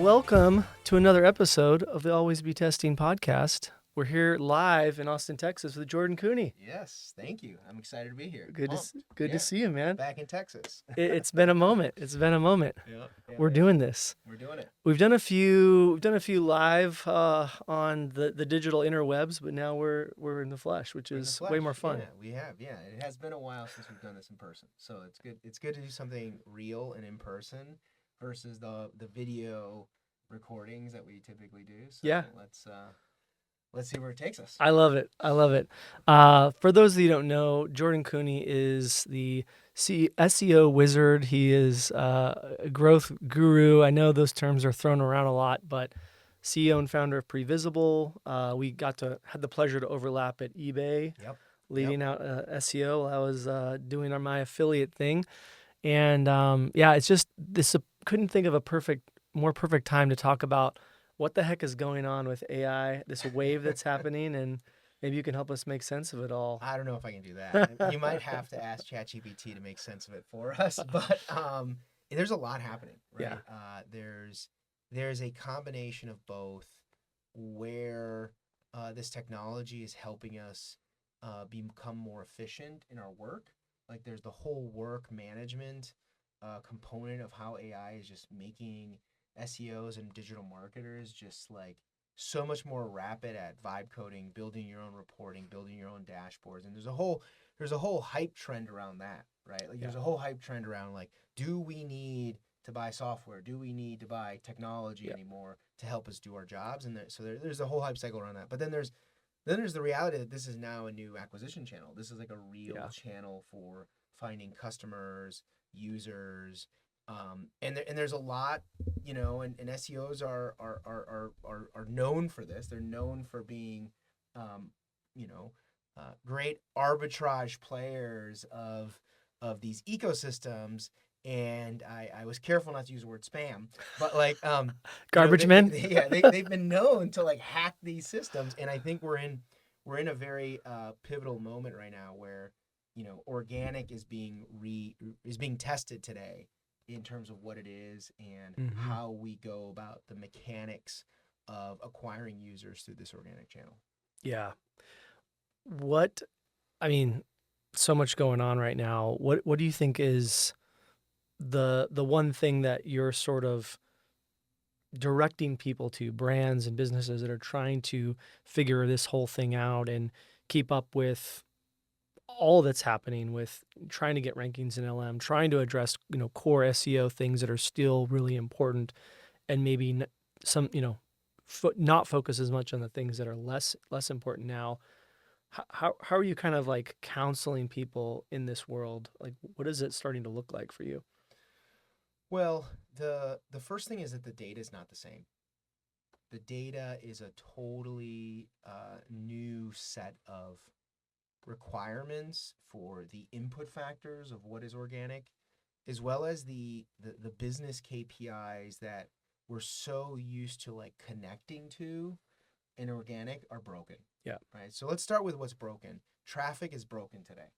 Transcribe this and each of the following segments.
welcome to another episode of the Always Be Testing podcast. We're here live in Austin, Texas with Jordan Koene. Yes, thank you. I'm excited to be here. Good to see you, man. Back in Texas. It's been a moment. Yeah, We're doing this. We're doing it. We've done a few live on the digital interwebs, but now we're in the flesh, which is way more fun. Yeah, we have. Yeah, it has been a while since we've done this in person, so it's good. It's good to do something real and in person versus the video recordings that we typically do. So yeah. Let's see where it takes us. I love it. For those of you who don't know, Jordan Koene is the SEO wizard. He is a growth guru. I know those terms are thrown around a lot, but CEO and founder of Previsible. We had the pleasure to overlap at eBay, leading out SEO while I was doing my affiliate thing. And it's just this. Couldn't think of a more perfect time to talk about what the heck is going on with AI, this wave that's happening, and maybe you can help us make sense of it all. I don't know if I can do that. You might have to ask ChatGPT to make sense of it for us, but there's a lot happening, right? Yeah. There's a combination of both where this technology is helping us become more efficient in our work. Like there's the whole work management component of how AI is just making SEOs and digital marketers just like so much more rapid at vibe coding, building your own reporting, building your own dashboards. And there's a whole hype trend around that, right? Like there's a whole hype trend around like, do we need to buy software? Do we need to buy technology anymore to help us do our jobs? And there's a whole hype cycle around that. But then there's the reality that this is now a new acquisition channel. This is like a real channel for finding customers, users, and there's a lot, and SEOs are known for this. They're known for being, great arbitrage players of these ecosystems. And I was careful not to use the word spam, but like garbage men. They've been known to like hack these systems, and I think we're in a very pivotal moment right now where organic is being tested today in terms of what it is and how we go about the mechanics of acquiring users through this organic channel. Yeah. So much going on right now. What do you think is the one thing that you're sort of directing people to, brands and businesses that are trying to figure this whole thing out and keep up with all that's happening with trying to get rankings in LM, trying to address, core SEO things that are still really important, and maybe not focus as much on the things that are less important now. How are you kind of like counseling people in this world? Like, what is it starting to look like for you? Well, the first thing is that the data is not the same. The data is a totally new set of requirements for the input factors of what is organic, as well as the business KPIs that we're so used to like connecting to in organic are broken. Yeah. Right. So let's start with what's broken. Traffic is broken today.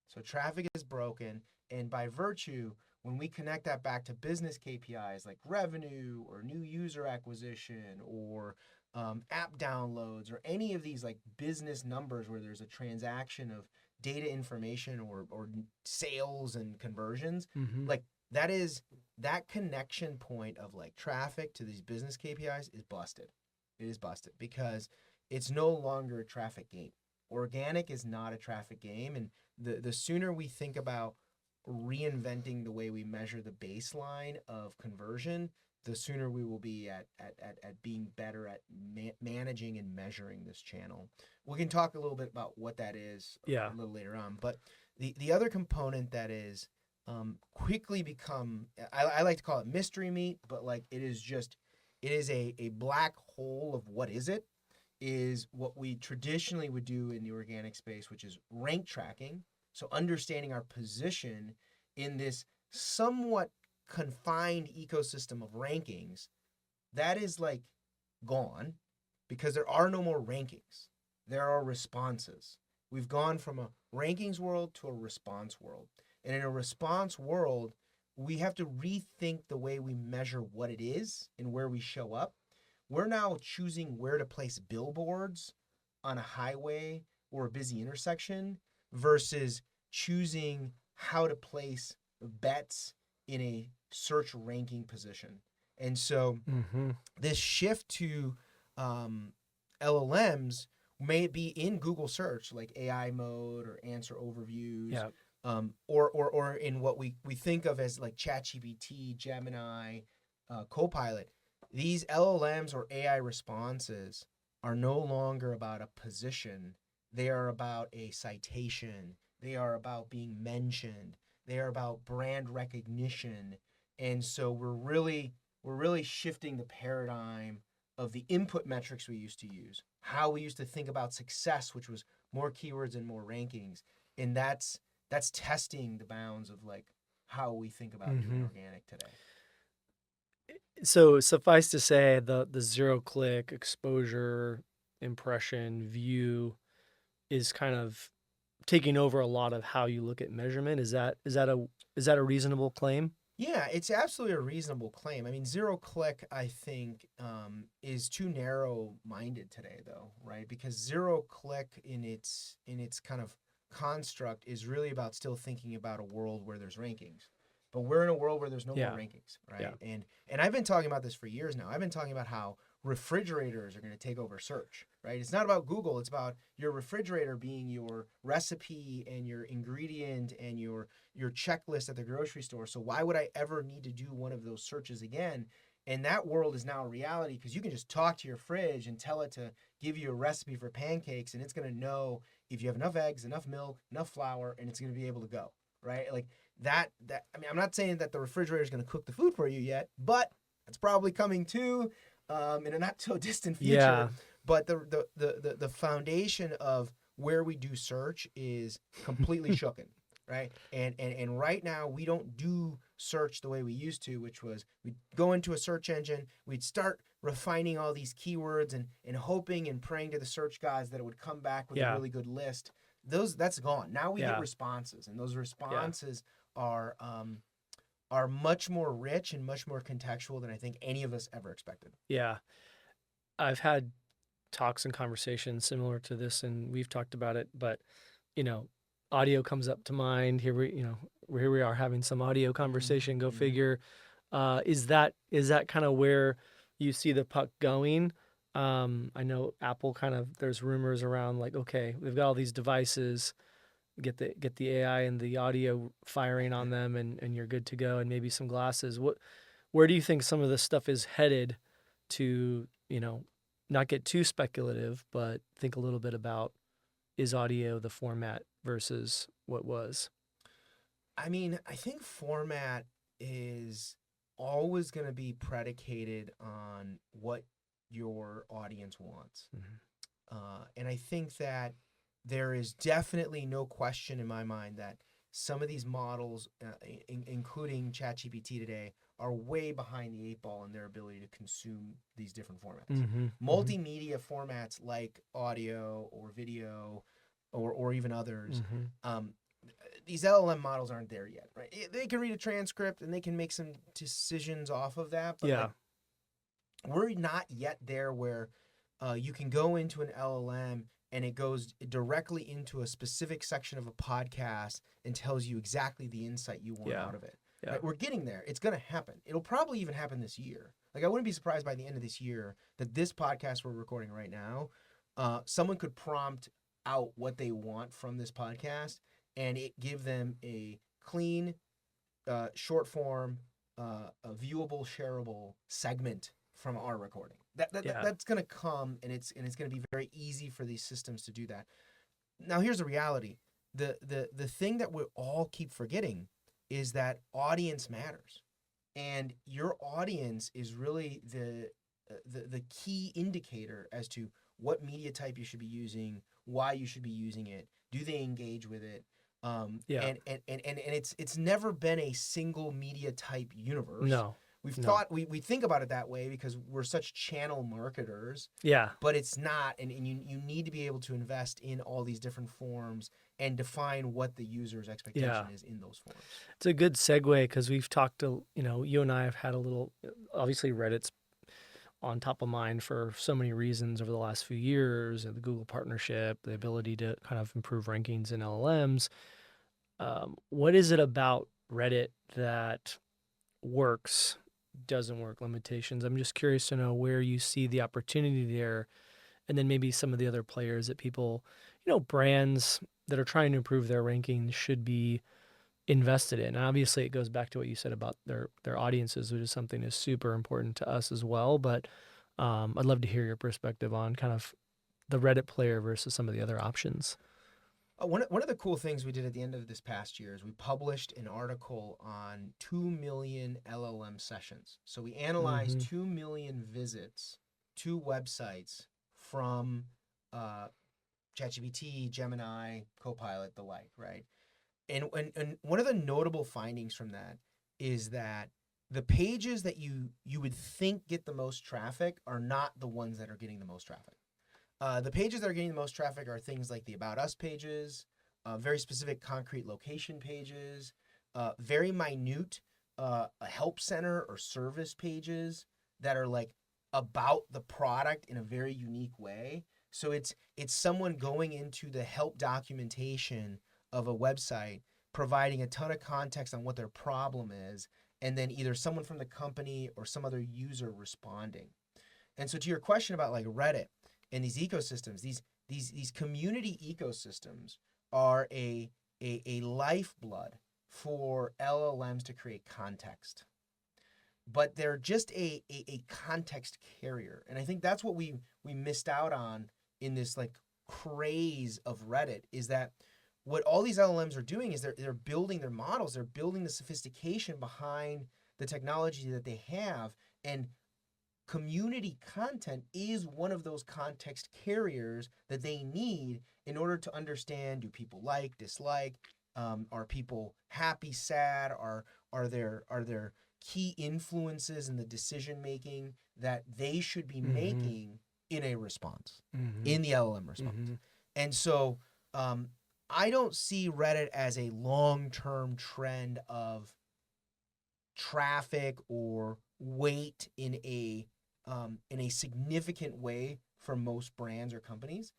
So traffic is broken, and by virtue, when we connect that back to business KPIs like revenue or new user acquisition or app downloads or any of these like business numbers where there's a transaction of data information or sales and conversions, like that connection point of like traffic to these business KPIs is busted. It is busted because it's no longer a traffic game. Organic is not a traffic game, and the sooner we think about reinventing the way we measure the baseline of conversion, the sooner we will be at being better at managing and measuring this channel. We can talk a little bit about what that is a little later on. But the other component that is quickly become, I like to call it mystery meat, but like it is a black hole of what is what we traditionally would do in the organic space, which is rank tracking. So understanding our position in this somewhat confined ecosystem of rankings, that is like gone because there are no more rankings. There are responses. We've gone from a rankings world to a response world. And in a response world, we have to rethink the way we measure what it is and where we show up. We're now choosing where to place billboards on a highway or a busy intersection versus choosing how to place bets in a search ranking position. And so Mm-hmm. this shift to LLMs may be in Google search, like AI mode or answer overviews, Yeah. or in what we think of as like ChatGPT, Gemini, Copilot. These LLMs or AI responses are no longer about a position. They are about a citation. They are about being mentioned. They are about brand recognition. And so we're really shifting the paradigm of the input metrics we used to use, how we used to think about success, which was more keywords and more rankings. And that's testing the bounds of like how we think about doing Mm-hmm. organic today. So suffice to say, the zero click exposure impression view is kind of taking over a lot of how you look at measurement. Is that a reasonable claim? Yeah, it's absolutely a reasonable claim. I mean, zero click, I think, is too narrow minded today, though, right? Because zero click in its kind of construct is really about still thinking about a world where there's rankings. But we're in a world where there's no more Yeah. rankings, Yeah. right? And I've been talking about this for years now. I've been talking about how refrigerators are going to take over search, right? It's not about Google. It's about your refrigerator being your recipe and your ingredient and your checklist at the grocery store. So why would I ever need to do one of those searches again? And that world is now a reality because you can just talk to your fridge and tell it to give you a recipe for pancakes, and it's going to know if you have enough eggs, enough milk, enough flour, and it's going to be able to go, right? Like that I mean, I'm not saying that the refrigerator is going to cook the food for you yet, but it's probably coming too in a not so distant future. Yeah. But the foundation of where we do search is completely shooken, right? And right now we don't do search the way we used to, which was we'd go into a search engine, we'd start refining all these keywords and hoping and praying to the search gods that it would come back with a Yeah. really good list. That's gone. Now we get Yeah. responses, and those Yeah. responses are much more rich and much more contextual than I think any of us ever expected. Yeah. I've had talks and conversations similar to this, and we've talked about it, but you know, audio comes up to mind. Here we are having some audio conversation. Go Mm-hmm. figure. Is that kind of where you see the puck going? I know Apple kind of there's rumors around like, okay, we've got all these devices, get the AI and the audio firing on them, and you're good to go, and maybe some glasses. Where do you think some of this stuff is headed to? Not get too speculative, but think a little bit about is audio the format versus what was. I mean, I think format is always going to be predicated on what your audience wants. Mhm. And I think that there is definitely no question in my mind that some of these models, including ChatGPT today, are way behind the eight ball in their ability to consume these different formats. Mm-hmm. Multimedia formats like audio or video or even others, Mm-hmm. um, these LLM models aren't there yet, right? They can read a transcript and they can make some decisions off of that, but Yeah. like we're not yet there where you can go into an LLM and it goes directly into a specific section of a podcast and tells you exactly the insight you want Yeah. out of it. Yeah. Right? We're getting there. It's going to happen. It'll probably even happen this year. Like I wouldn't be surprised by the end of this year that this podcast we're recording right now, someone could prompt out what they want from this podcast and it give them a clean, short form, a viewable, shareable segment from our recording. Yeah. That's gonna come, and it's gonna be very easy for these systems to do that. Now, here's the reality: the thing that we all keep forgetting is that audience matters, and your audience is really the key indicator as to what media type you should be using, why you should be using it, do they engage with it, Yeah. and it's never been a single media type universe. No. we've No. thought we think about it that way because we're such channel marketers, Yeah. but it's not. And you need to be able to invest in all these different forms and define what the user's expectation Yeah. is in those forms. It's a good segue because we've talked to, you and I have had a little, obviously Reddit's on top of mind for so many reasons over the last few years, and the Google partnership, the ability to kind of improve rankings in LLMs. What is it about Reddit that works, doesn't work, limitations? I'm just curious to know where you see the opportunity there, and then maybe some of the other players that people, brands that are trying to improve their rankings should be invested in. And obviously, it goes back to what you said about their audiences, which is something that's super important to us as well. But I'd love to hear your perspective on kind of the Reddit player versus some of the other options. One of the cool things we did at the end of this past year is we published an article on 2 million LLM sessions. So we analyzed Mm-hmm. 2 million visits to websites from ChatGPT, Gemini, Copilot, the like, right? And one of the notable findings from that is that the pages that you would think get the most traffic are not the ones that are getting the most traffic. The pages that are getting the most traffic are things like the About Us pages, very specific concrete location pages, very minute help center or service pages that are like about the product in a very unique way. So it's someone going into the help documentation of a website, providing a ton of context on what their problem is, and then either someone from the company or some other user responding. And so to your question about like Reddit and these ecosystems, these community ecosystems are a lifeblood for LLMs to create context. But they're just a context carrier. And I think that's what we missed out on in this like craze of Reddit, is that what all these LLMs are doing is they're building their models, they're building the sophistication behind the technology that they have, and community content is one of those context carriers that they need in order to understand, do people like, dislike, are people happy, sad, are there key influences in the decision making that they should be Mm-hmm. making in a response, Mm-hmm. in the LLM response. Mm-hmm. And so I don't see Reddit as a long-term trend of traffic or weight in a significant way for most brands or companies,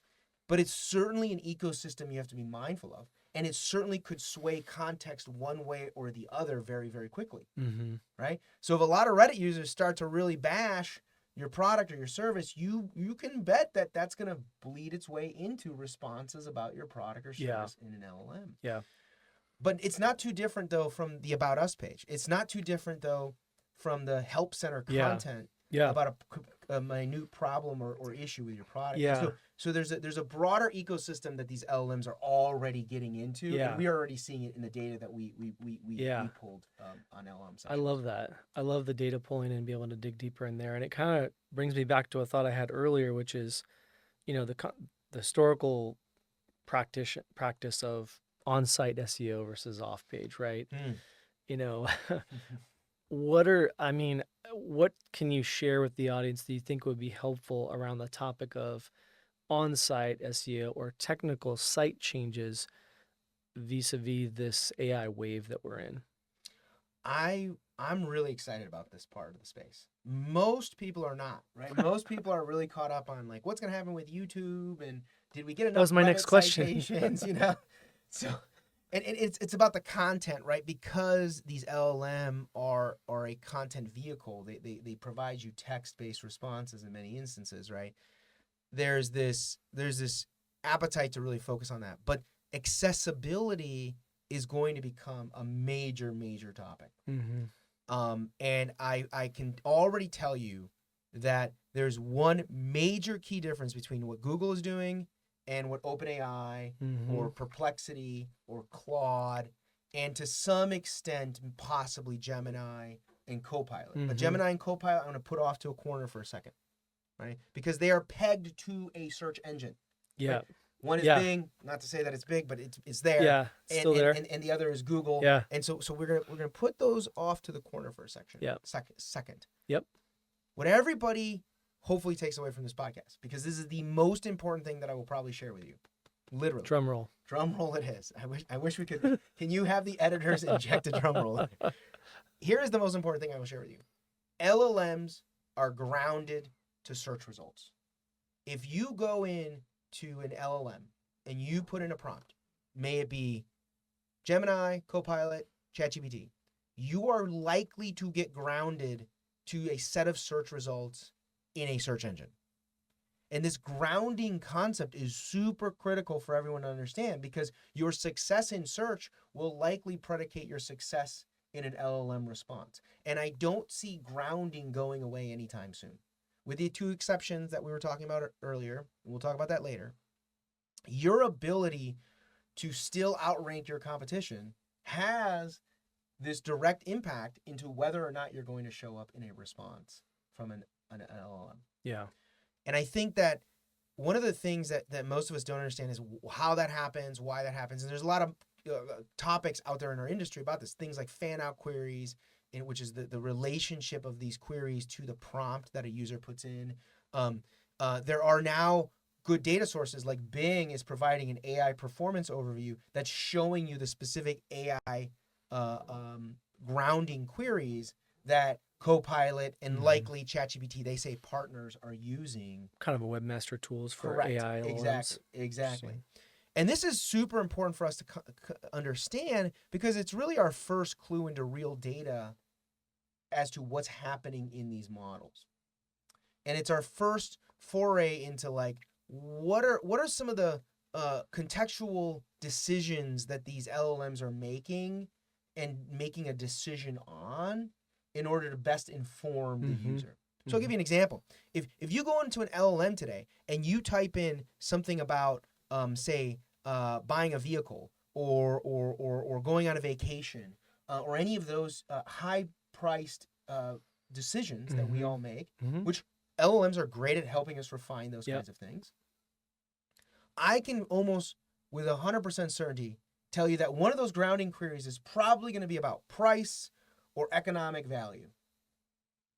but it's certainly an ecosystem you have to be mindful of, and it certainly could sway context one way or the other very, very quickly, Mm-hmm. right? So if a lot of Reddit users start to really bash your product or your service, you can bet that that's going to bleed its way into responses about your product or Yeah. service in an LLM. Yeah. But it's not too different, though, from the About Us page. It's not too different, though, from the Help Center Yeah. content Yeah. about a minute problem or issue with your product. Yeah. And so there's a broader ecosystem that these LLMs are already getting into, Yeah. and we are already seeing it in the data that we Yeah. pulled on LLM I sessions. love that. I love the data pulling and be able to dig deeper in there. And it kind of brings me back to a thought I had earlier, which is, the historical practice of on-site SEO versus off-page, right? Mm. You know, what can you share with the audience that you think would be helpful around the topic of on-site SEO or technical site changes vis-a-vis this AI wave that we're in? I'm really excited about this part of the space. Most people are not, right? Most people are really caught up on like what's going to happen with YouTube and did we get That enough was my next Reddit question. citations, So and it's about the content, right? Because these LLM are a content vehicle. They provide you text-based responses in many instances, right? There's this appetite to really focus on that. But accessibility is going to become a major topic. Mm-hmm. And I can already tell you that there's one major key difference between what Google is doing and what OpenAI Mm-hmm. or Perplexity or Claude, and to some extent possibly Gemini and Copilot. Mm-hmm. But Gemini and Copilot I'm going to put off to a corner for a second, right? Because they are pegged to a search engine. Yeah. Right? One is Yeah. Bing, not to say that it's big, but it's there, Yeah. Still there. and the other is Google. Yeah. And so we're gonna put those off to the corner for a section. Yeah. Second. Yep. What everybody hopefully takes away from this podcast, because this is the most important thing that I will probably share with you. Literally. Drum roll. Drum roll it is. I wish we could. Can you have the editors inject a drum roll? Here is the most important thing I will share with you. LLMs are grounded to search results. If you go in to an LLM and you put in a prompt, may it be Gemini, Copilot, ChatGPT, you are likely to get grounded to a set of search results in a search engine. And this grounding concept is super critical for everyone to understand, because your success in search will likely predicate your success in an LLM response. And I don't see grounding going away anytime soon. With the two exceptions that we were talking about earlier, and we'll talk about that later, your ability to still outrank your competition has this direct impact into whether or not you're going to show up in a response from an LLM. Yeah. And I think that one of the things that most of us don't understand is how that happens, why that happens. And there's a lot of topics out there in our industry about this. Things like fan out queries, which is the relationship of these queries to the prompt that a user puts in. There are now good data sources like Bing is providing an AI performance overview that's showing you the specific AI grounding queries that Copilot and likely ChatGPT, they say partners are using. Kind of a webmaster tools for Correct. AI LLMs. Exactly. And this is super important for us to understand, because it's really our first clue into real data as to what's happening in these models. And it's our first foray into like, what are some of the contextual decisions that these LLMs are making and making a decision on in order to best inform the user. So I'll give you an example. If you go into an LLM today and you type in something about say buying a vehicle or going on a vacation or any of those high priced decisions that we all make, which LLMs are great at helping us refine those kinds of things, I can almost with 100% certainty tell you that one of those grounding queries is probably going to be about price or economic value.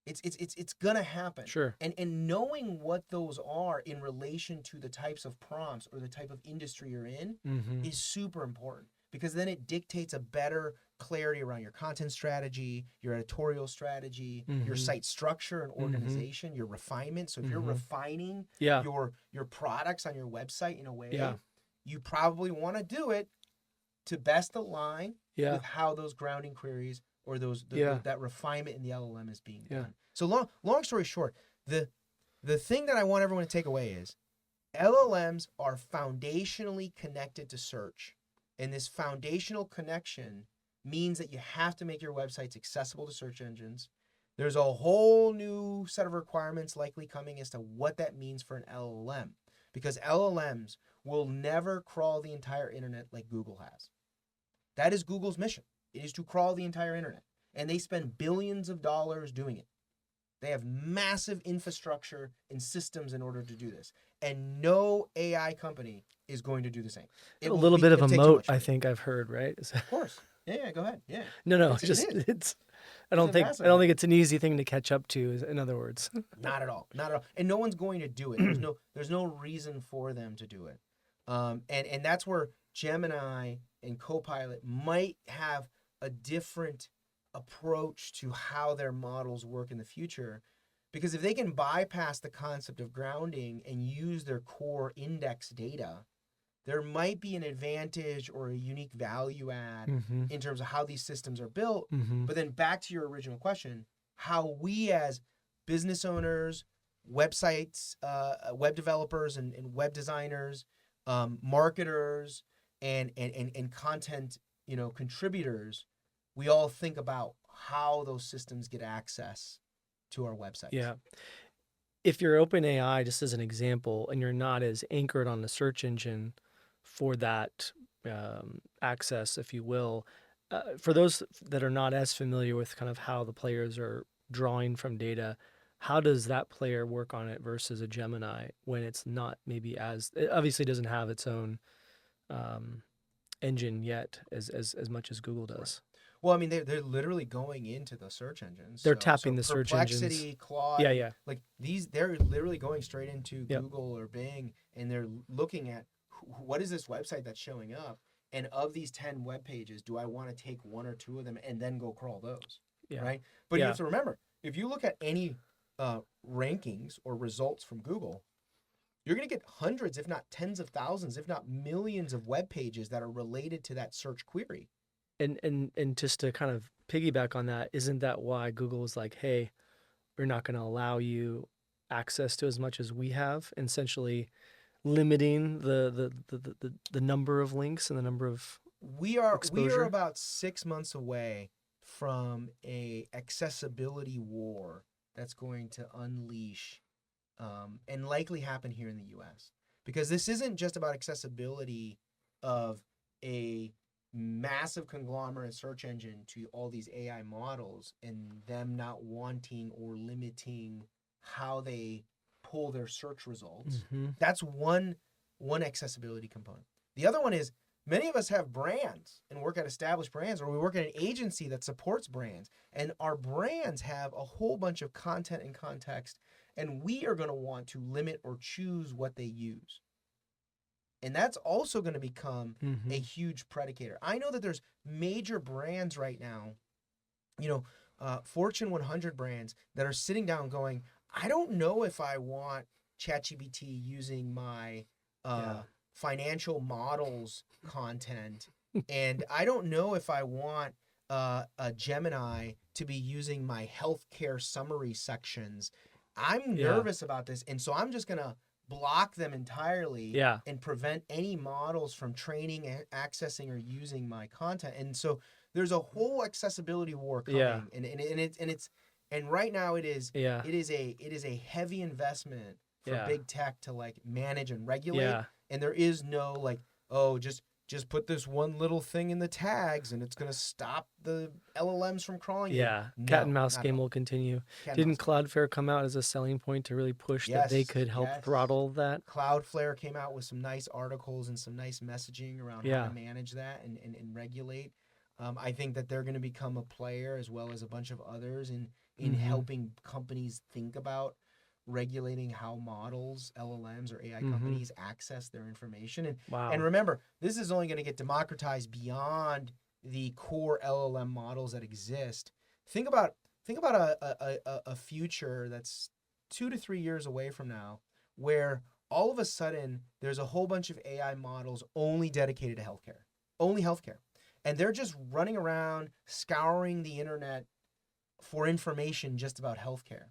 It's gonna happen. Sure. And knowing what those are in relation to the types of prompts or the type of industry you're in is super important, because then it dictates a better clarity around your content strategy, your editorial strategy, your site structure and organization, your refinement. So if you're refining your products on your website in a way, you probably want to do it to best align with how those grounding queries or that refinement in the LLM is being done. So long story short, the thing that I want everyone to take away is LLMs are foundationally connected to search. And this foundational connection means that you have to make your websites accessible to search engines. There's a whole new set of requirements likely coming as to what that means for an LLM, because LLMs will never crawl the entire internet like Google has. That is Google's mission. It is to crawl the entire internet. And they spend billions of dollars doing it. They have massive infrastructure and systems in order to do this. And no AI company is going to do the same. A little bit of a moat, I think I've heard, right? Of course. Yeah, go ahead. Yeah. No, I don't think it's an easy thing to catch up to, in other words. Not at all. And no one's going to do it. There's no reason for them to do it. And that's where Gemini and Copilot might have a different approach to how their models work in the future, because if they can bypass the concept of grounding and use their core index data, there might be an advantage or a unique value add in terms of how these systems are built. But then back to your original question, how we as business owners, websites, web developers and web designers, marketers and content, contributors, we all think about how those systems get access to our websites. Yeah. If you're OpenAI, just as an example, and you're not as anchored on the search engine for that access, if you will, for those that are not as familiar with kind of how the players are drawing from data, how does that player work on it versus a Gemini when it's not maybe as it obviously doesn't have its own um, engine yet as much as Google Right. does. Well, I mean, they're literally going into the search engines. They're So tapping the search engines. Perplexity, Claude, Yeah, and yeah, like these, they're literally going straight into yep, Google or Bing, and they're looking at what is this website that's showing up, and of these 10 web pages, do I want to take one or two of them and then go crawl those, yeah, right? But you have yeah. to remember, if you look at any rankings or results from Google, you're going to get hundreds, if not tens of thousands, if not millions of web pages that are related to that search query. And just to kind of piggyback on that, isn't that why Google is like, hey, we're not going to allow you access to as much as we have, essentially limiting the number of links and the number of We are exposure? about 6 months away from a accessibility war that's going to unleash and likely happen here in the U.S. Because this isn't just about accessibility of a massive conglomerate search engine to all these AI models and them not wanting or limiting how they pull their search results. Mm-hmm. That's one accessibility component. The other one is many of us have brands and work at established brands, or we work at an agency that supports brands, and our brands have a whole bunch of content and context, and we are going to want to limit or choose what they use. And that's also going to become a Mm-hmm. huge predicator. I know that there's major brands right now, you know, Fortune 100 brands that are sitting down going, I don't know if I want ChatGPT using my Yeah. financial models content, and I don't know if I want a Gemini to be using my healthcare summary sections. I'm Yeah. nervous about this, and so I'm just gonna block them entirely Yeah. and prevent any models from training, accessing, or using my content. And so there's a whole accessibility war Yeah. coming, and right now Yeah. it is a heavy investment for Yeah. big tech to like manage and regulate, Yeah. and there is no like, oh, just put this one little thing in the tags and it's going to stop the LLMs from crawling you. Yeah. Cat and No, mouse not at game all. will continue. Cat and Didn't mouse game. Cloudflare come out as a selling point to really push that they Yes, could help yes. throttle that? Cloudflare came out with some nice articles and some nice messaging around how to Yeah. manage that and regulate. I think that they're going to become a player as well as a bunch of others in Mm-hmm. helping companies think about regulating how models, LLMs, or AI Mm-hmm. companies access their information. And Wow. remember, this is only going to get democratized beyond the core LLM models that exist. Think about a future that's 2 to 3 years away from now, where all of a sudden there's a whole bunch of AI models only dedicated to healthcare, only healthcare, and they're just running around scouring the internet for information just about healthcare.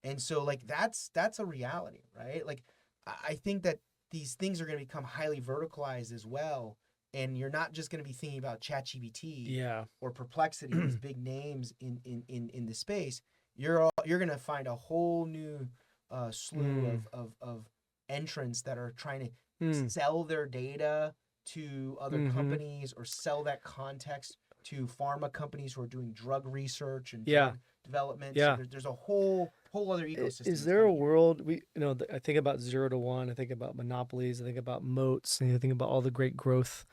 And so like that's a reality, right? Like I think that these things are going to become highly verticalized as well, and you're not just going to be thinking about ChatGPT Yeah. or Perplexity, these big names in the space. You're going to find a whole new slew Mm. of entrants that are trying to Mm. sell their data to other Mm-hmm. companies or sell that context to pharma companies who are doing drug research and Yeah. drug development. So Yeah. there's a whole other ecosystem Is that's there a coming here. world I think about 0 to 1, I think about monopolies, I think about moats, and I think about all the great growth,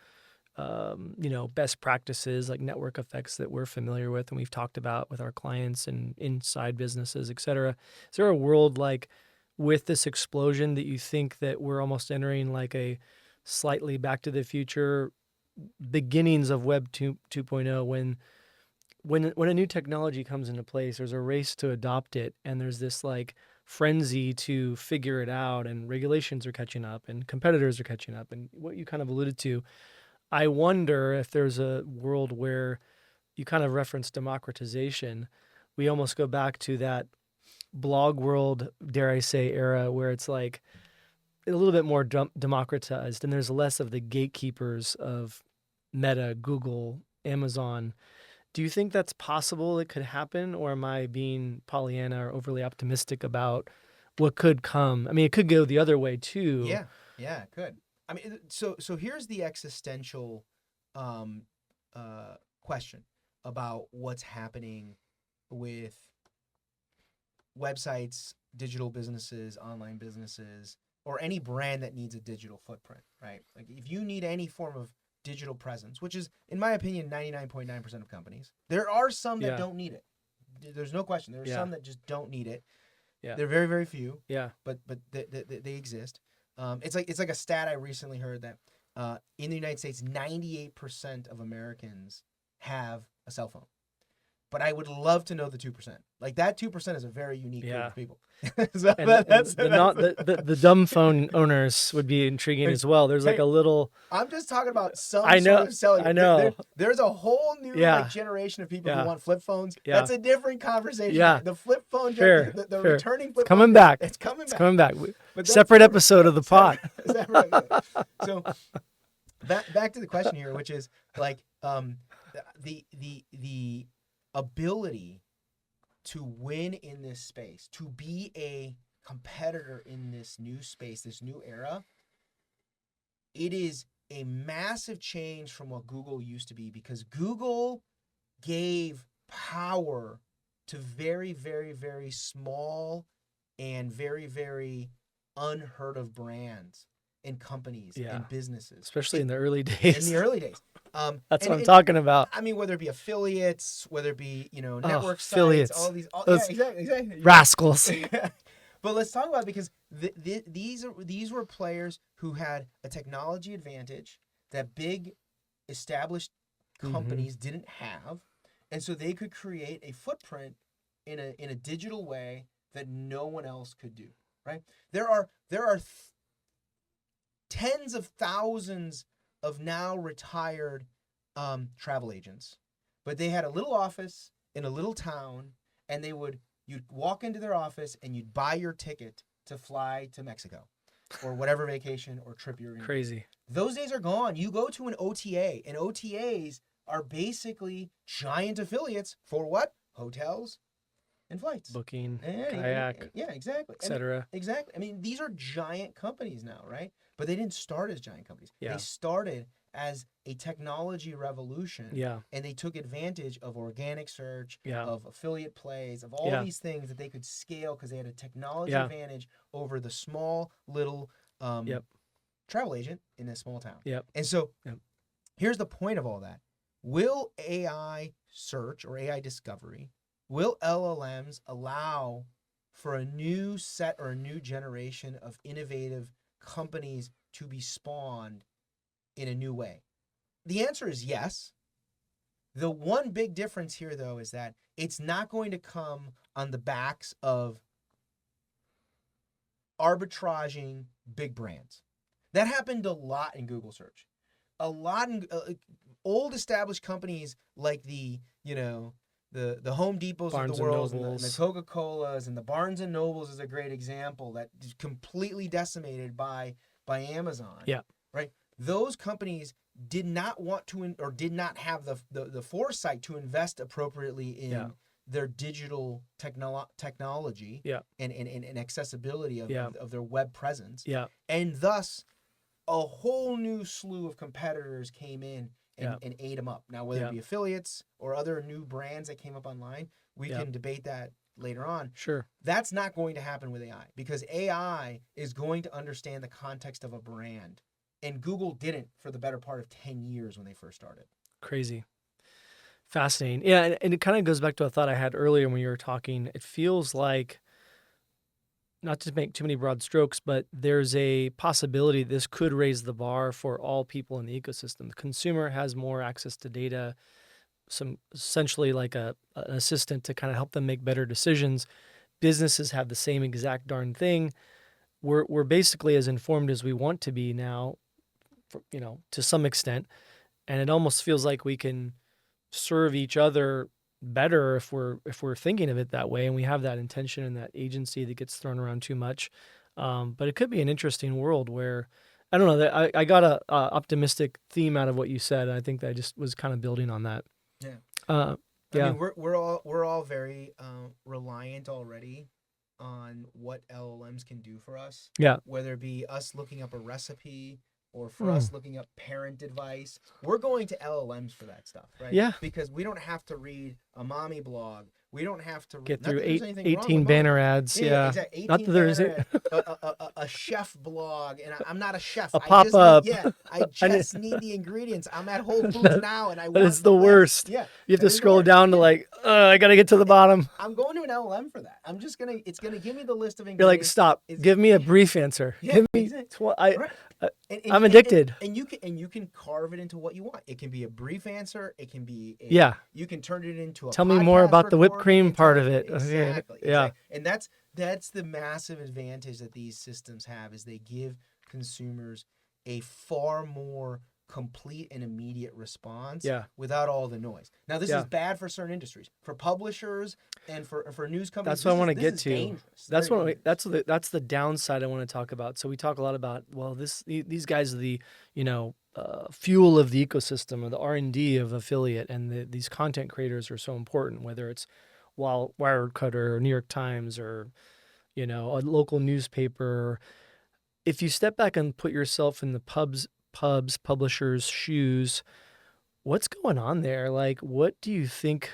best practices like network effects that we're familiar with and we've talked about with our clients and inside businesses, et cetera. Is there a world like with this explosion that you think that we're almost entering like a slightly back to the future beginnings of Web 2.0 when a new technology comes into place, there's a race to adopt it, and there's this like frenzy to figure it out, and regulations are catching up, and competitors are catching up, and what you kind of alluded to. I wonder if there's a world where you kind of reference democratization. We almost go back to that blog world, dare I say, era where it's like a little bit more democratized, and there's less of the gatekeepers of Meta, Google, Amazon. Do you think that's possible? It could happen, or am I being Pollyanna or overly optimistic about what could come? I mean, it could go the other way too. Yeah, yeah, it could. I mean, so here's the existential um, question about what's happening with websites, digital businesses, online businesses, or any brand that needs a digital footprint, right? Like if you need any form of digital presence, which is, in my opinion, 99.9% of companies, there are some that Yeah. don't need it. There's no question. There are Yeah. some that just don't need it. Yeah. They're very, very few. Yeah. But they exist. It's like a stat I recently heard that in the United States, 98% of Americans have a cell phone. But I would love to know the 2%. Like that 2% is a very unique group Yeah. of people. So And the dumb phone owners would be intriguing as well. There's like Hey, a little. I'm just talking about some I know. sort of cellular. I know. There's a whole new Yeah. like generation of people who Yeah. want flip phones. Yeah. That's a different conversation. Yeah. The flip phone, Fair. the Fair. returning flip Coming phone, back. It's coming It's back. coming back. But that's Separate different. episode of the pod. Separate. So back to the question here, which is like the ability to win in this space, to be a competitor in this new space, this new era. It is a massive change from what Google used to be, because Google gave power to very, very, very small and very, very unheard of brands and companies and businesses. Especially in the early days. In the early days. That's what I'm talking about. I mean, whether it be affiliates, whether it be, network affiliates. sites, all these, Those exactly. Rascals. But let's talk about it, because these were players who had a technology advantage that big established companies didn't have, and so they could create a footprint in a digital way that no one else could do. Right? There are tens of thousands of now retired travel agents, but they had a little office in a little town, and you'd walk into their office and you'd buy your ticket to fly to Mexico or whatever vacation or trip you're in. Crazy. Those days are gone. You go to an OTA, and OTAs are basically giant affiliates for what? Hotels and flights. Booking, kayak, yeah, exactly. etc. Exactly. I mean, these are giant companies now, right? But they didn't start as giant companies. Yeah. They started as a technology revolution. Yeah. And they took advantage of organic search, Yeah. of affiliate plays, of all these things that they could scale because they had a technology advantage over the small little travel agent in a small town. Yep. And so here's the point of all that. Will AI search or AI discovery, will LLMs allow for a new set or a new generation of innovative companies to be spawned in a new way? The answer is yes. The one big difference here, though, is that it's not going to come on the backs of arbitraging big brands. That happened a lot in Google search. A lot in old established companies like the Home Depots Barnes of the world and Nobles. the Coca-Colas and the Barnes and Nobles is a great example that is completely decimated by Amazon. Yeah. Right. Those companies did not want to or did not have the foresight to invest appropriately in their digital technology and accessibility of their web presence. Yeah. And thus a whole new slew of competitors came in and ate them up. Now, whether it be affiliates or other new brands that came up online, we can debate that later on. Sure. That's not going to happen with AI, because AI is going to understand the context of a brand. And Google didn't for the better part of 10 years when they first started. Crazy. Fascinating. Yeah, and it kind of goes back to a thought I had earlier when you were talking. It feels like, not to make too many broad strokes, but there's a possibility this could raise the bar for all people in the ecosystem. The consumer has more access to data, essentially like an assistant to kind of help them make better decisions. Businesses have the same exact darn thing. We're basically as informed as we want to be now, to some extent, and it almost feels like we can serve each other better if we're thinking of it that way, and we have that intention and that agency that gets thrown around too much. But it could be an interesting world where, I don't know, I got a optimistic theme out of what you said. I think that I just was kind of building on that. Yeah. Yeah. I mean, we're all very reliant already on what LLMs can do for us. Yeah. Whether it be us looking up a recipe, or for us looking up parent advice, we're going to LLMs for that stuff, right? Yeah. Because we don't have to read a mommy blog. We don't have to Get not through that there's anything wrong 18 with mommy. banner ads. Yeah. Exactly. Not 18 that there's banner a chef blog, and I'm not a chef. a I just need, pop-up. I just need the ingredients. I'm at Whole Foods now, and I That want is the list. worst. Yeah, You have that to is the scroll worst. down to like, I got to get to the bottom. I'm going to an LLM for that. It's gonna give me the list of You're like, ingredients. stop. Give me a brief answer. Yeah, Give me. exactly. Right. I'm addicted. And you can carve it into what you want. It can be a brief answer. It can be Yeah. You can turn it into a Tell me more podcast about the whipped recording. cream part of it. Exactly. Okay. Yeah. And that's the massive advantage that these systems have, is they give consumers a far more complete and immediate response without all the noise. Now, this is bad for certain industries, for publishers and for news companies. That's what I want to get to. Dangerous. That's the downside I want to talk about. So we talk a lot about, well, these guys are the fuel of the ecosystem, or the R&D of affiliate, and these content creators are so important, whether it's Wirecutter or New York Times or a local newspaper. If you step back and put yourself in the publishers' shoes, what's going on there? Like, what do you think?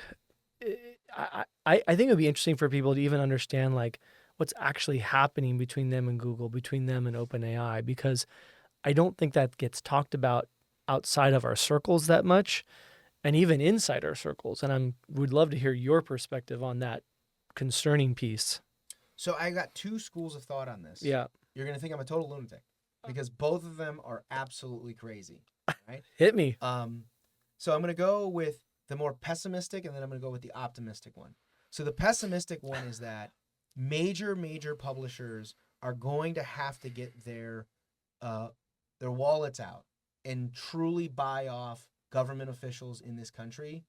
I think it would be interesting for people to even understand like what's actually happening between them and Google, between them and OpenAI, because I don't think that gets talked about outside of our circles that much, and even inside our circles. And I would love to hear your perspective on that concerning piece. So I got two schools of thought on this. Yeah. You're going to think I'm a total lunatic because both of them are absolutely crazy, right? Hit me. So I'm going to go with the more pessimistic, and then I'm going to go with the optimistic one. So the pessimistic one is that major publishers are going to have to get their wallets out and truly buy off government officials in this country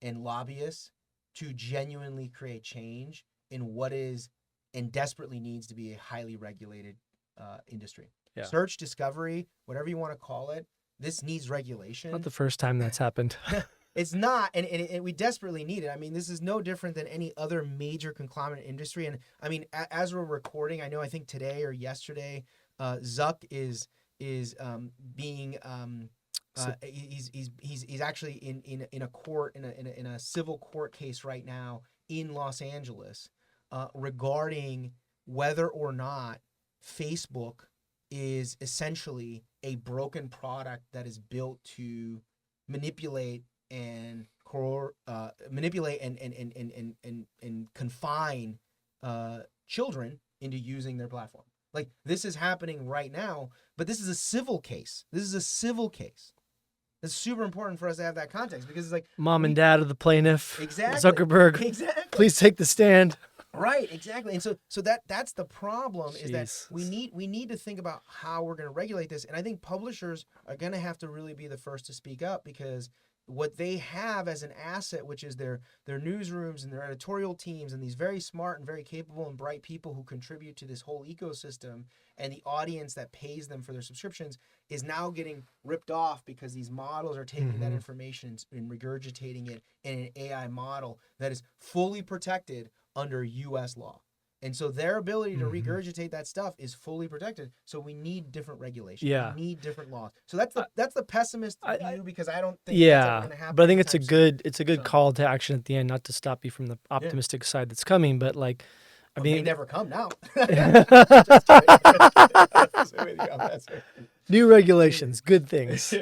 and lobbyists to genuinely create change in what is and desperately needs to be a highly regulated industry. Yeah. Search, discovery, whatever you want to call it, this needs regulation. Not the first time that's happened. It's not, and we desperately need it. I mean, this is no different than any other major conglomerate industry. And I mean, as we're recording, I think today or yesterday, Zuck is being he's actually in a court in a civil court case right now in Los Angeles regarding whether or not Facebook is essentially a broken product that is built to manipulate and confine children into using their platform. Like, this is happening right now, but this is a civil case. It's super important for us to have that context, because it's like mom and dad of the plaintiff. Exactly. Zuckerberg. Exactly. Please take the stand. Right, exactly. And so that's the problem. Jeez. Is that we need to think about how we're going to regulate this. And I think publishers are going to have to really be the first to speak up, because what they have as an asset, which is their newsrooms and their editorial teams and these very smart and very capable and bright people who contribute to this whole ecosystem, and the audience that pays them for their subscriptions, is now getting ripped off because these models are taking that information and regurgitating it in an AI model that is fully protected under U.S. law. And so their ability to regurgitate that stuff is fully protected. So we need different regulations. Yeah. We need different laws. So that's the pessimist view, because I don't think yeah, that's ever going to happen. but I think it's a good call to action at the end, not to stop you from the optimistic side that's coming, but like, I mean, they never come now. New regulations, good things.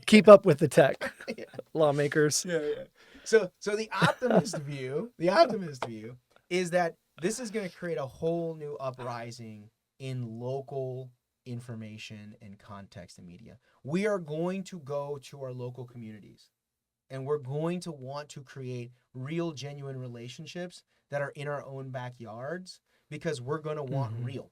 Keep up with the tech, lawmakers. Yeah. So the optimist view is that this is going to create a whole new uprising in local information and context and media. We are going to go to our local communities, and we're going to want to create real, genuine relationships that are in our own backyards, because we're going to want real.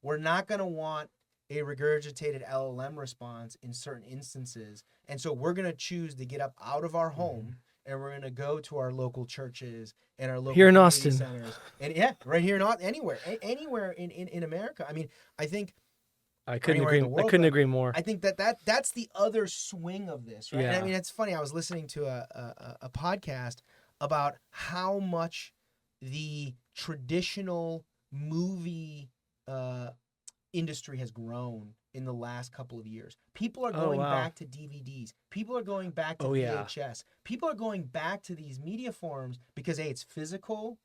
We're not going to want a regurgitated LLM response in certain instances. And so we're going to choose to get up out of our home, and we're going to go to our local churches and our local here in community Austin centers. And right here, not anywhere in America. I mean, I think I couldn't agree more. I think that's the other swing of this, right? Yeah. And I mean, it's funny. I was listening to a podcast about how much the traditional movie industry has grown in the last couple of years. People are Oh, going wow. back to DVDs. People are going back to Oh, yeah. VHS. People are going back to these media forms because A, it's physical,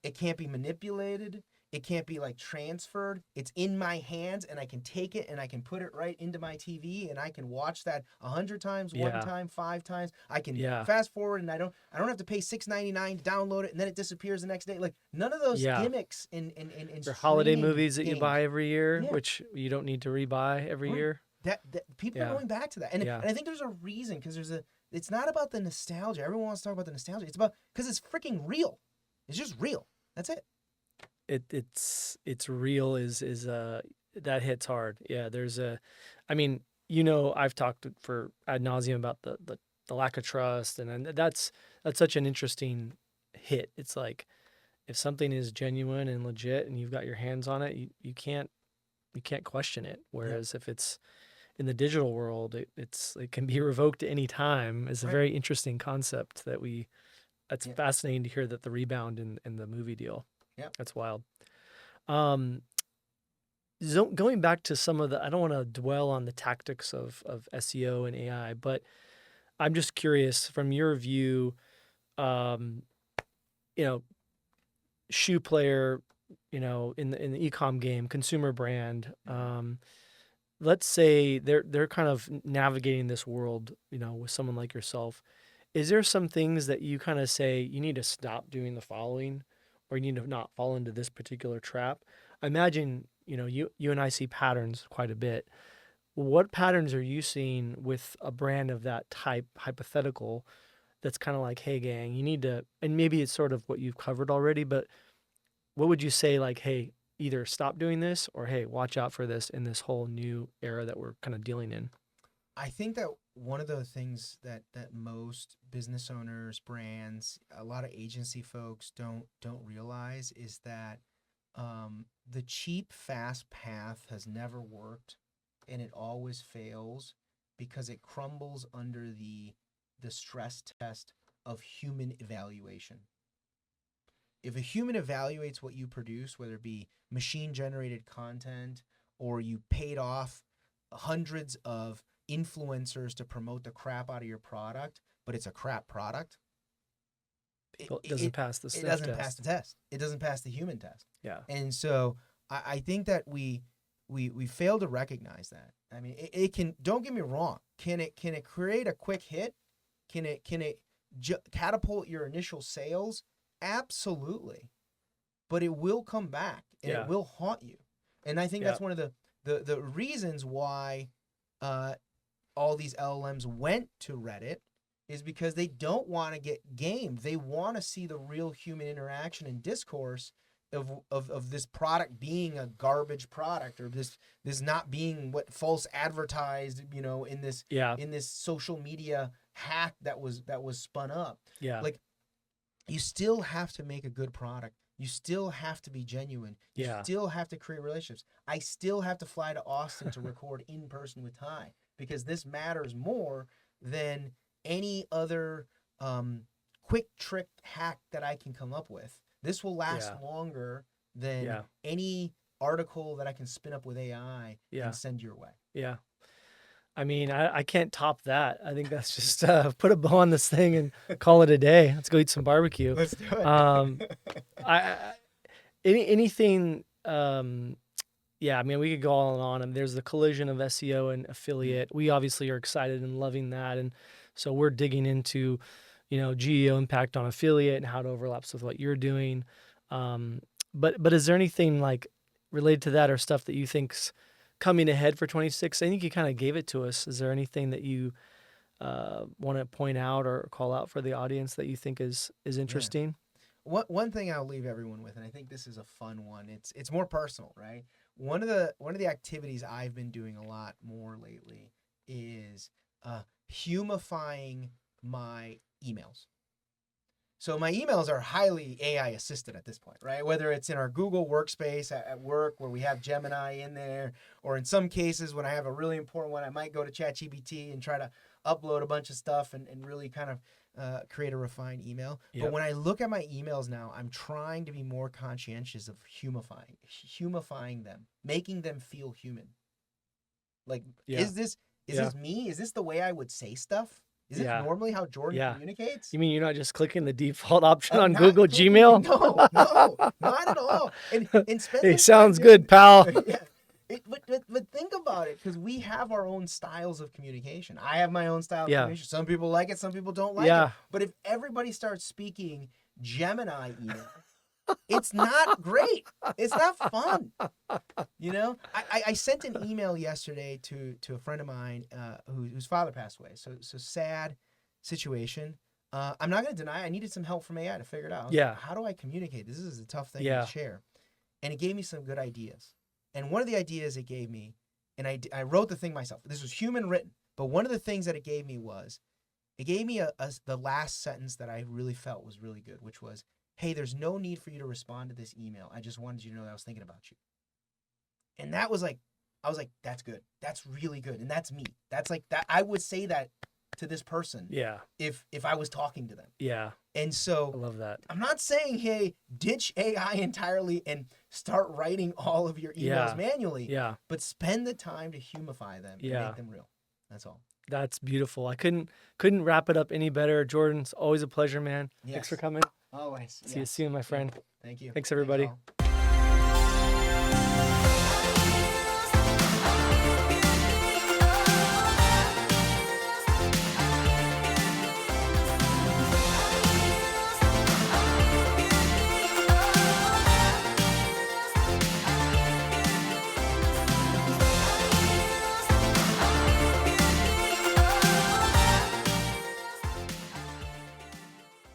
it can't be manipulated, it can't be like transferred. It's in my hands and I can take it and I can put it right into my TV and I can watch that 100 times, one Yeah. time, 5 times. I can Yeah. fast forward and I don't have to pay $6.99 to download it and then it disappears the next day. Like none of those Yeah. gimmicks in Or holiday streaming movies that you games. buy every year, Yeah, which you don't need to rebuy every right. year. That people are Yeah. going back to that. Yeah. And I think there's a reason because it's not about the nostalgia. Everyone wants to talk about the nostalgia. It's about because it's freaking real. It's just real. That's it. It's real is that hits hard. Yeah, I mean, I've talked for ad nauseum about the lack of trust, and that's such an interesting hit. It's like if something is genuine and legit and you've got your hands on it, you can't question it. Yep. Whereas if it's in the digital world, it can be revoked at any time. Is a Right. very interesting concept that's Yep. fascinating to hear that the rebound in the movie deal. Yep. That's wild. Um, Going back to some of I don't want to dwell on the tactics of SEO and AI, but I'm just curious from your view, um, you know, shoe player, in the e-com game, consumer brand. Let's say they're kind of navigating this world, with someone like yourself. Is there some things that you kind of say you need to stop doing the following, or you need to not fall into this particular trap? I imagine, you and I see patterns quite a bit. What patterns are you seeing with a brand of that type, hypothetical, that's kind of like, hey, gang, you need to, and maybe it's sort of what you've covered already, but what would you say, like, hey, either stop doing this or hey, watch out for this in this whole new era that we're kind of dealing in? I think that one of the things that most business owners, brands, a lot of agency folks don't realize is that the cheap, fast path has never worked, and it always fails because it crumbles under the stress test of human evaluation. If a human evaluates what you produce, whether it be machine generated content or you paid off hundreds of influencers to promote the crap out of your product, but it's a crap product, it, Well, it doesn't it, pass the it sniff doesn't pass test. the test. It doesn't pass the human test. Yeah. And so I think that we fail to recognize that. I mean, it can. Don't get me wrong. Can it create a quick hit? Can it catapult your initial sales? Absolutely, but it will come back and it Yeah. will haunt you. And I think Yeah. that's one of the reasons why uh, all these LLMs went to Reddit is because they don't want to get gamed. They want to see the real human interaction and discourse of this product being a garbage product or this not being what false advertised, in this Yeah. social media hack that was spun up. Yeah. Like you still have to make a good product. You still have to be genuine. You Yeah. still have to create relationships. I still have to fly to Austin to record in person with Ty because this matters more than any other quick trick hack that I can come up with. This will last Yeah. longer than Yeah. any article that I can spin up with AI Yeah. and send your way. Yeah. I mean, I can't top that. I think that's just put a bow on this thing and call it a day. Let's go eat some barbecue. Let's do Um, it. I anything. Yeah. I mean, we could go on and on. And there's the collision of SEO and affiliate. We obviously are excited and loving that, and so we're digging into, GEO impact on affiliate and how it overlaps with what you're doing. Um, but is there anything like related to that or stuff that you think's coming ahead for 26? I think you kind of gave it to us. Is there anything that you want to point out or call out for the audience that you think is Yeah. interesting? One thing I'll leave everyone with, and I think this is a fun one. It's more personal, right? One of the activities I've been doing a lot more lately is humifying my emails. So my emails are highly AI assisted at this point, right? Whether it's in our Google workspace at work where we have Gemini in there, or in some cases when I have a really important one, I might go to ChatGPT and try to upload a bunch of stuff and really kind of create a refined email. But Yep. when I look at my emails now, I'm trying to be more conscientious of humifying them, making them feel human. Like, Yeah. is this me? Is this the way I would say stuff? Is this Yeah. normally how Jordan Yeah. communicates? You mean you're not just clicking the default option on Not Google clicking, Gmail? no, no, not at all. And Hey, spending time sounds doing, good, pal. yeah. But think about it, because we have our own styles of communication. I have my own style of Yeah. communication. Some people like it, some people don't like it. Yeah. But if everybody starts speaking Gemini email, it's not great. It's not fun. You know, I sent an email yesterday to a friend of mine whose father passed away. So sad situation. I'm not going to deny I needed some help from AI to figure it out. I was Yeah. like, how do I communicate? This is a tough thing Yeah. to share. And it gave me some good ideas. And one of the ideas it gave me, and I wrote the thing myself. This was human written. But one of the things that it gave me was, it gave me the last sentence that I really felt was really good, which was, hey, there's no need for you to respond to this email. I just wanted you to know that I was thinking about you. And that was like, I was like, that's good. That's really good. And that's me. That's like that. I would say that to this person Yeah. if I was talking to them. Yeah. And I so love that. I'm not saying, hey, ditch AI entirely and start writing all of your emails Yeah. manually, Yeah. but spend the time to humify them and Yeah. make them real. That's all. That's beautiful. I couldn't wrap it up any better. Jordan, it's always a pleasure, man. Thanks for Yes. coming. Always. See you Yes. soon, my friend. Thank you. Thanks, everybody. all.